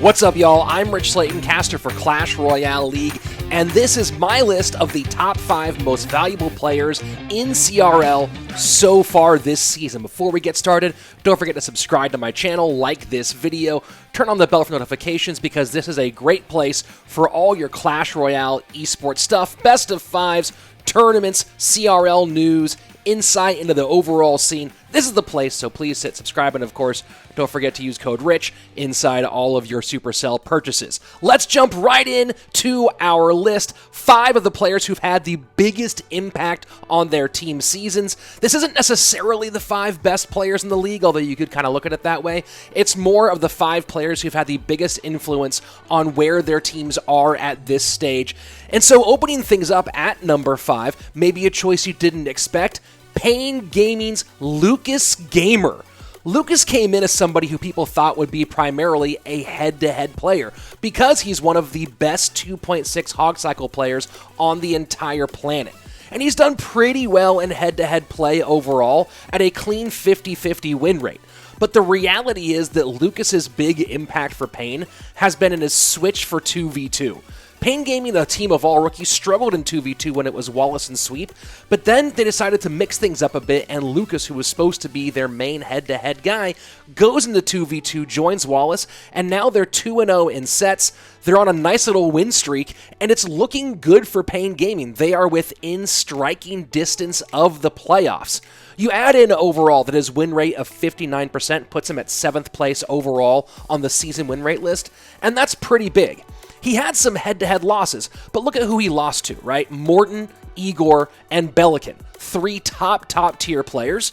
What's up, y'all? I'm Rich Slayton, caster for Clash Royale League, and this is my list of the top 5 most valuable players in CRL so far this season. Before we get started, don't forget to subscribe to my channel, like this video, turn on the bell for notifications because this is a great place for all your Clash Royale esports stuff, best of 5s, tournaments, CRL news, insight into the overall scene. This is the place, so please hit subscribe, and of course, don't forget to use code RICH inside all of your Supercell purchases. Let's jump right in to our list. 5 of the players who've had the biggest impact on their team seasons. This isn't necessarily the 5 best players in the league, although you could kind of look at it that way. It's more of the 5 players who've had the biggest influence on where their teams are at this stage. And so opening things up at number 5, maybe a choice you didn't expect, Pain Gaming's LucasXgamer. Lucas came in as somebody who people thought would be primarily a head-to-head player because he's one of the best 2.6 hog cycle players on the entire planet. And he's done pretty well in head-to-head play overall at a clean 50-50 win rate. But the reality is that Lucas's big impact for Pain has been in his switch for 2v2. Pain Gaming, a team of all rookies, struggled in 2v2 when it was Wallace and Sweep, but then they decided to mix things up a bit, and Lucas, who was supposed to be their main head-to-head guy, goes into 2v2, joins Wallace, and now they're 2-0 in sets. They're on a nice little win streak, and it's looking good for Pain Gaming. They are within striking distance of the playoffs. You add in overall that his win rate of 59% puts him at 7th place overall on the season win rate list, and that's pretty big. He had some head-to-head losses, but look at who he lost to, right? Morten, Egór, and BeTTis. 3 top-tier players.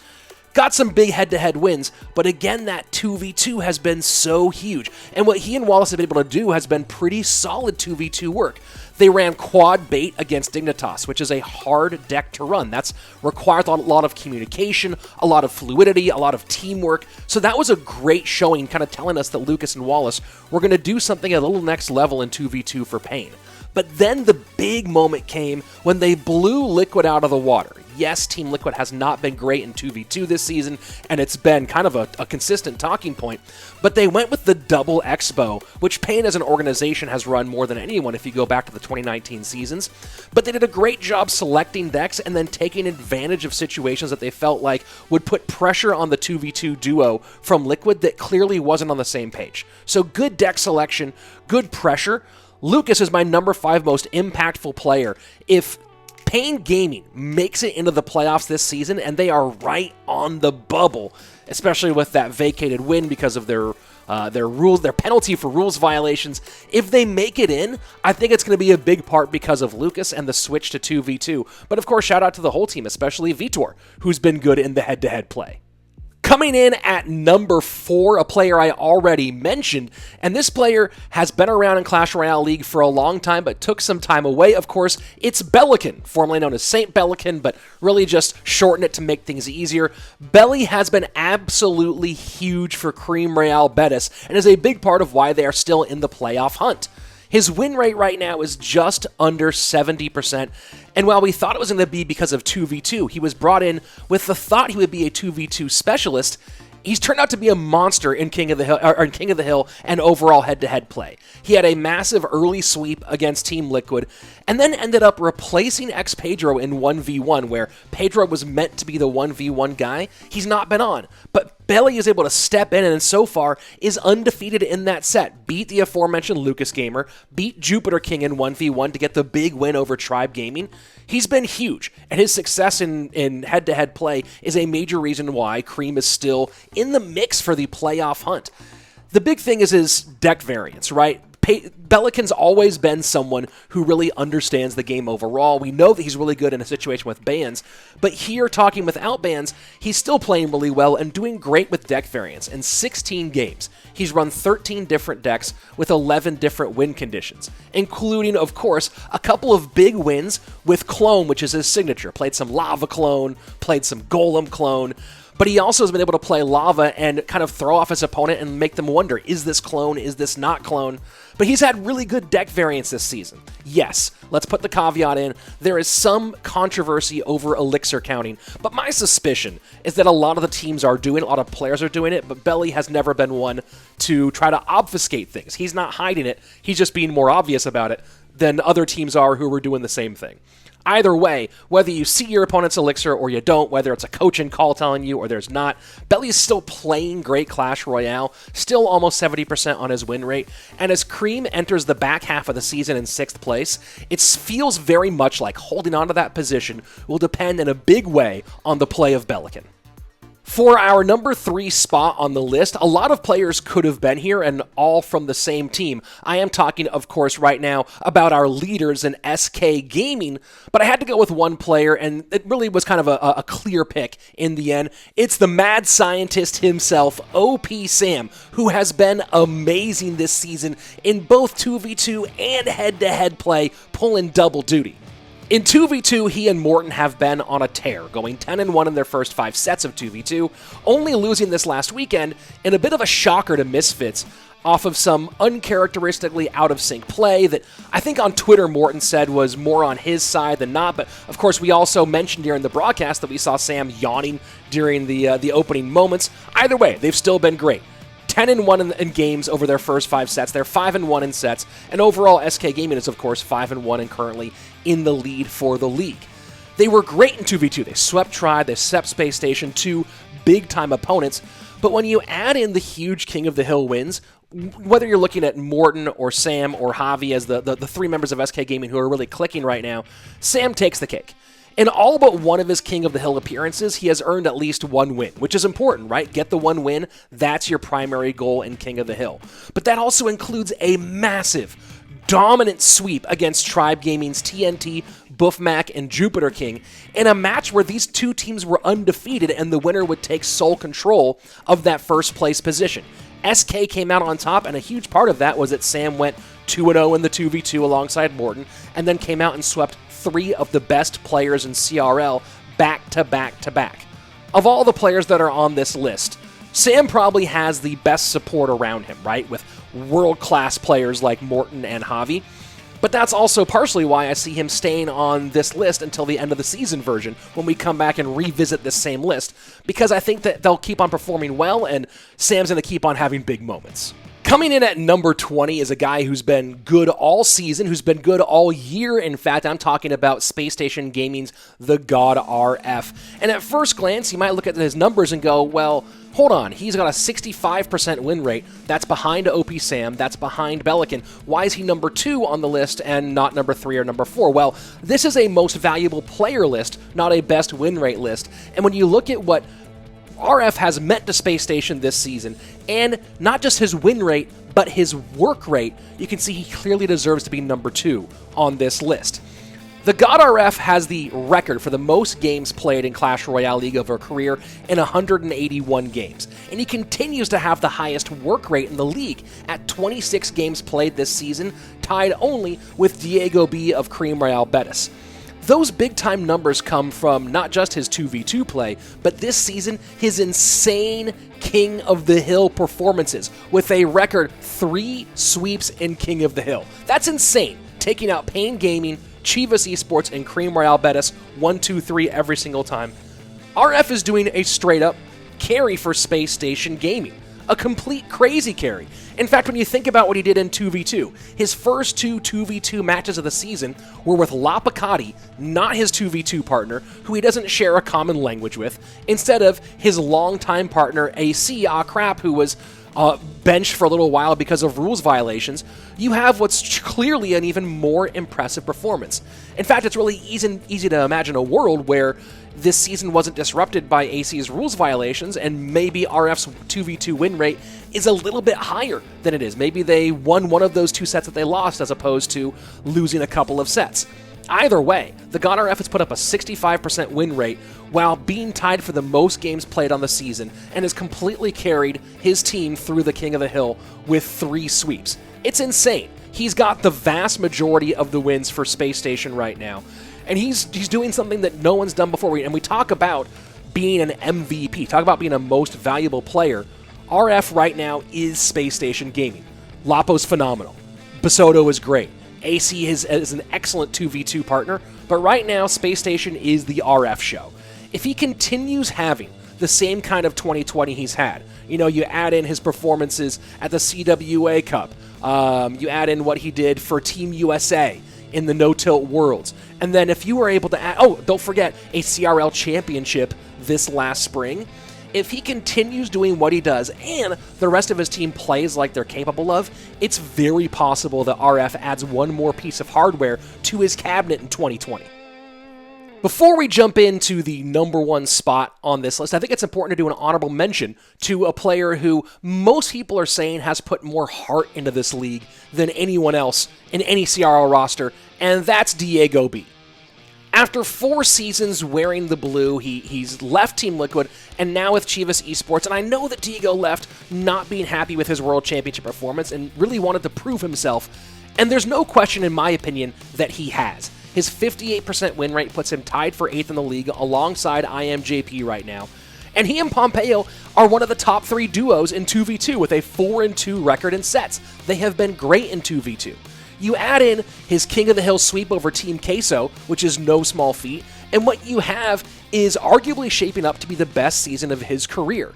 Got some big head-to-head wins, but again, that 2v2 has been so huge. And what he and Wallace have been able to do has been pretty solid 2v2 work. They ran quad bait against DIGNITAS, which is a hard deck to run. That's requires a lot of communication, a lot of fluidity, a lot of teamwork. So that was a great showing, kind of telling us that Lucas and Wallace were going to do something at a little next level in 2v2 for Pain. But then the big moment came when they blew Liquid out of the water. Yes, Team Liquid has not been great in 2v2 this season, and it's been kind of a consistent talking point, but they went with the double Expo, which Pain as an organization has run more than anyone if you go back to the 2019 seasons, but they did a great job selecting decks and then taking advantage of situations that they felt like would put pressure on the 2v2 duo from Liquid that clearly wasn't on the same page. So good deck selection, good pressure. Lucas is my number 5 most impactful player. If Pain Gaming makes it into the playoffs this season, and they are right on the bubble, especially with that vacated win because of their rules, their penalty for rules violations. If they make it in, I think it's going to be a big part because of Lucas and the switch to 2v2. But of course, shout out to the whole team, especially Vitor, who's been good in the head-to-head play. Coming in at number 4, a player I already mentioned, and this player has been around in Clash Royale League for a long time, but took some time away. Of course, it's BeTTis, formerly known as SaintBelikin, but really just shorten it to make things easier. Bale has been absolutely huge for Cream Royale BETTIS, and is a big part of why they are still in the playoff hunt. His win rate right now is just under 70%, and while we thought it was going to be because of 2v2, he was brought in with the thought he would be a 2v2 specialist. He's turned out to be a monster in King of the Hill and overall head-to-head play. He had a massive early sweep against Team Liquid, and then ended up replacing Pedro in 1v1, where Pedro was meant to be the 1v1 guy. He's not been on, but Bale is able to step in and so far is undefeated in that set. Beat the aforementioned LucasXgamer, beat Jupiter King in 1v1 to get the big win over Tribe Gaming. He's been huge, and his success in head-to-head play is a major reason why Cream is still in the mix for the playoff hunt. The big thing is his deck variance, right? BeTTis's always been someone who really understands the game overall. We know that he's really good in a situation with bans, but here, talking without bans, he's still playing really well and doing great with deck variance. In 16 games, he's run 13 different decks with 11 different win conditions, including, of course, a couple of big wins with Clone, which is his signature. Played some Lava Clone, played some Golem Clone, but he also has been able to play Lava and kind of throw off his opponent and make them wonder, is this clone, is this not clone? But he's had really good deck variants this season. Yes, let's put the caveat in, there is some controversy over elixir counting, but my suspicion is that a lot of the teams are doing it, a lot of players are doing it, but Belly has never been one to try to obfuscate things. He's not hiding it, he's just being more obvious about it than other teams are who are doing the same thing. Either way, whether you see your opponent's elixir or you don't, whether it's a coaching call telling you or there's not, Belly is still playing great Clash Royale, still almost 70% on his win rate, and as Cream enters the back half of the season in 6th place, it feels very much like holding on to that position will depend in a big way on the play of Belikin. For our number 3 spot on the list, a lot of players could have been here and all from the same team. I am talking, of course, right now about our leaders in SK Gaming, but I had to go with one player, and it really was kind of a clear pick in the end. It's the mad scientist himself, OPSam, who has been amazing this season in both 2v2 and head-to-head play, pulling double duty. In 2v2, he and Morten have been on a tear, going 10-1 in their first 5 sets of 2v2, only losing this last weekend in a bit of a shocker to MISFITS off of some uncharacteristically out-of-sync play that I think on Twitter Morten said was more on his side than not, but of course we also mentioned during the broadcast that we saw Sam yawning during the opening moments. Either way, they've still been great. 10-1 in games over their first 5 sets. They're 5-1 in sets, and overall SK Gaming is, of course, 5-1 and currently in the lead for the league. They were great in 2v2. They swept Tribe, they swept Space Station, 2 big-time opponents, but when you add in the huge King of the Hill wins, whether you're looking at Morten or Sam or Javi as the 3 members of SK Gaming who are really clicking right now, Sam takes the cake. In all but one of his King of the Hill appearances, he has earned at least 1 win, which is important, right? Get the 1 win, that's your primary goal in King of the Hill. But that also includes a massive, dominant sweep against Tribe Gaming's TNT, Buffmac, and Jupiter King in a match where these 2 teams were undefeated and the winner would take sole control of that first place position. SK came out on top, and a huge part of that was that Sam went 2-0 in the 2v2 alongside Morten, and then came out and swept 3 of the best players in CRL back to back to back. Of all the players that are on this list, Sam probably has the best support around him, right? With world-class players like Morten and Javi. But that's also partially why I see him staying on this list until the end of the season version when we come back and revisit this same list, because I think that they'll keep on performing well and Sam's going to keep on having big moments. Coming in at number 20 is a guy who's been good all season, who's been good all year. In fact, I'm talking about Space Station Gaming's The God RF. And at first glance, you might look at his numbers and go, well, hold on, he's got a 65% win rate. That's behind OPSam, that's behind Belikin. Why is he number 2 on the list and not number 3 or number 4? Well, this is a most valuable player list, not a best win rate list. And when you look at what RF has meant to Space Station this season, and not just his win rate, but his work rate, you can see he clearly deserves to be number 2 on this list. The God RF has the record for the most games played in Clash Royale League over a career in 181 games, and he continues to have the highest work rate in the league at 26 games played this season, tied only with DiegoB of Cream Royale BETTIS. Those big-time numbers come from not just his 2v2 play, but this season, his insane King of the Hill performances, with a record 3 sweeps in King of the Hill. That's insane, taking out Pain Gaming, CHIVAS Esports, and Cream Royale BETTIS 1, 2, 3 every single time. RF is doing a straight-up carry for Space Station Gaming. A complete crazy carry. In fact, when you think about what he did in 2v2, his first 2 2v2 matches of the season were with LaPoKaTi, not his 2v2 partner, who he doesn't share a common language with, instead of his longtime partner, AC Craaaap, who was benched for a little while because of rules violations. You have what's clearly an even more impressive performance. In fact, it's really easy to imagine a world where this season wasn't disrupted by AC's rules violations, and maybe RF's 2v2 win rate is a little bit higher than it is. Maybe they won one of those 2 sets that they lost as opposed to losing a couple of sets. Either way, the God RF has put up a 65% win rate while being tied for the most games played on the season, and has completely carried his team through the King of the Hill with 3 sweeps. It's insane. He's got the vast majority of the wins for Space Station right now, and he's doing something that no one's done before. And we talk about being an MVP, talk about being a most valuable player, RF right now is Space Station Gaming. Lapo's phenomenal. Bassotto is great. AC is an excellent 2v2 partner, but right now Space Station is the RF show. If he continues having the same kind of 2020 he's had, you know, you add in his performances at the CWA Cup, you add in what he did for Team USA in the No-Tilt Worlds, and then if you were able to add, oh, don't forget, a CRL championship this last spring, if he continues doing what he does and the rest of his team plays like they're capable of, it's very possible that RF adds one more piece of hardware to his cabinet in 2020. Before we jump into the number one spot on this list, I think it's important to do an honorable mention to a player who most people are saying has put more heart into this league than anyone else in any CRL roster, and that's DiegoB. After 4 seasons wearing the blue, he's left Team Liquid, and now with CHIVAS Esports, and I know that Diego left not being happy with his World Championship performance and really wanted to prove himself, and there's no question, in my opinion, that he has. His 58% win rate puts him tied for 8th in the league alongside IMJP right now. And he and Pompeyo are one of the top 3 duos in 2v2 with a 4-2 record in sets. They have been great in 2v2. You add in his King of the Hill sweep over Team Queso, which is no small feat, and what you have is arguably shaping up to be the best season of his career.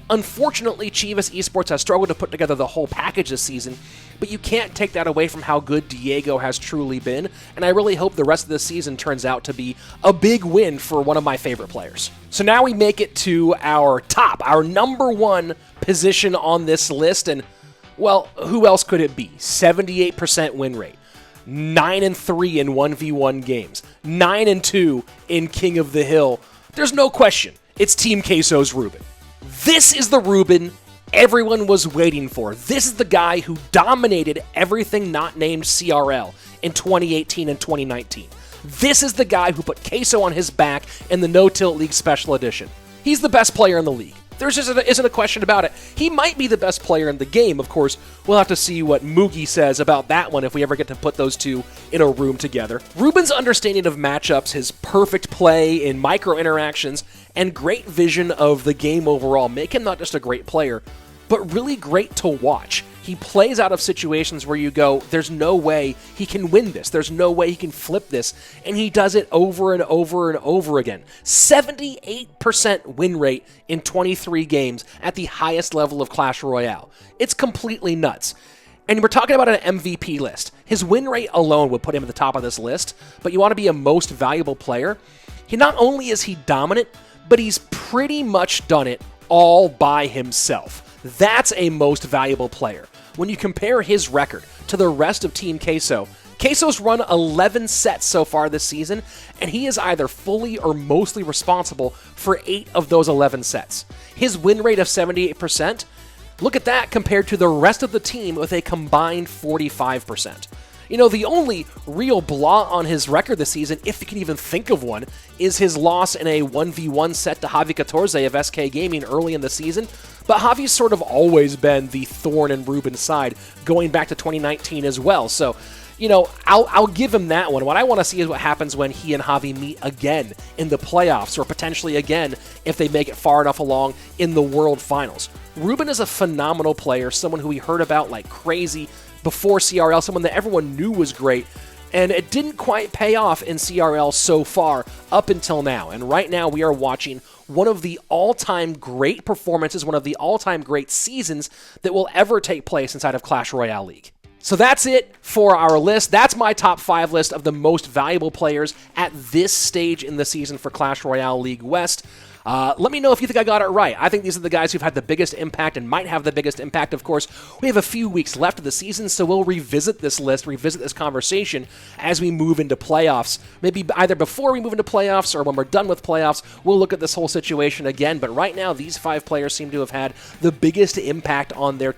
Unfortunately, CHIVAS Esports has struggled to put together the whole package this season, but you can't take that away from how good Diego has truly been, and I really hope the rest of the season turns out to be a big win for one of my favorite players. So now we make it to our number one position on this list, and, well, who else could it be? 78% win rate, 9-3 in 1v1 games, 9-2 in King of the Hill. There's no question, it's Team Queso's Ruben. This is the Ruben everyone was waiting for. This is the guy who dominated everything not named CRL in 2018 and 2019. This is the guy who put Queso on his back in the No-Tilt League Special Edition. He's the best player in the league. There just isn't a question about it. He might be the best player in the game. Of course, we'll have to see what Mugi says about that one if we ever get to put those two in a room together. Ruben's understanding of matchups, his perfect play in micro-interactions, and great vision of the game overall make him not just a great player, but really great to watch. He plays out of situations where you go, there's no way he can win this. There's no way he can flip this. And he does it over and over and over again. 78% win rate in 23 games at the highest level of Clash Royale. It's completely nuts. And we're talking about an MVP list. His win rate alone would put him at the top of this list, but you want to be a most valuable player. He not only is he dominant, but he's pretty much done it all by himself. That's a most valuable player. When you compare his record to the rest of Team Queso, Queso's run 11 sets so far this season, and he is either fully or mostly responsible for 8 of those 11 sets. His win rate of 78%, look at that compared to the rest of the team with a combined 45%. You know, the only real blot on his record this season, if you can even think of one, is his loss in a 1v1 set to Javi 14 of SK Gaming early in the season, but Javi's sort of always been the thorn in Ruben's side, going back to 2019 as well, so, you know, I'll give him that one. What I want to see is what happens when he and Javi meet again in the playoffs, or potentially again if they make it far enough along in the World Finals. Ruben is a phenomenal player, someone who we heard about like crazy before CRL, someone that everyone knew was great, and it didn't quite pay off in CRL so far up until now. And right now we are watching one of the all-time great performances, one of the all-time great seasons that will ever take place inside of Clash Royale League. So that's it for our list. That's my top 5 list of the most valuable players at this stage in the season for Clash Royale League West. Let me know if you think I got it right. I think these are the guys who've had the biggest impact and might have the biggest impact. Of course, we have a few weeks left of the season, so we'll revisit this list, revisit this conversation as we move into playoffs. Maybe either before we move into playoffs or when we're done with playoffs, we'll look at this whole situation again. But right now, these 5 players seem to have had the biggest impact on their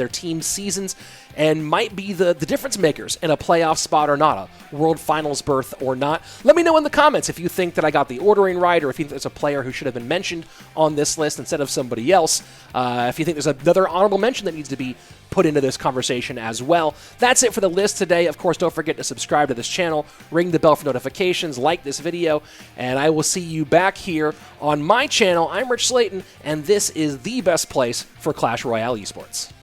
team seasons. and might be the difference makers in a playoff spot or not, a World Finals berth or not. Let me know in the comments if you think that I got the ordering right, or if you think there's a player who should have been mentioned on this list instead of somebody else. If you think there's another honorable mention that needs to be put into this conversation as well. That's it for the list today. Of course, don't forget to subscribe to this channel, ring the bell for notifications, like this video, and I will see you back here on my channel. I'm Rich Slayton, and this is the best place for Clash Royale esports.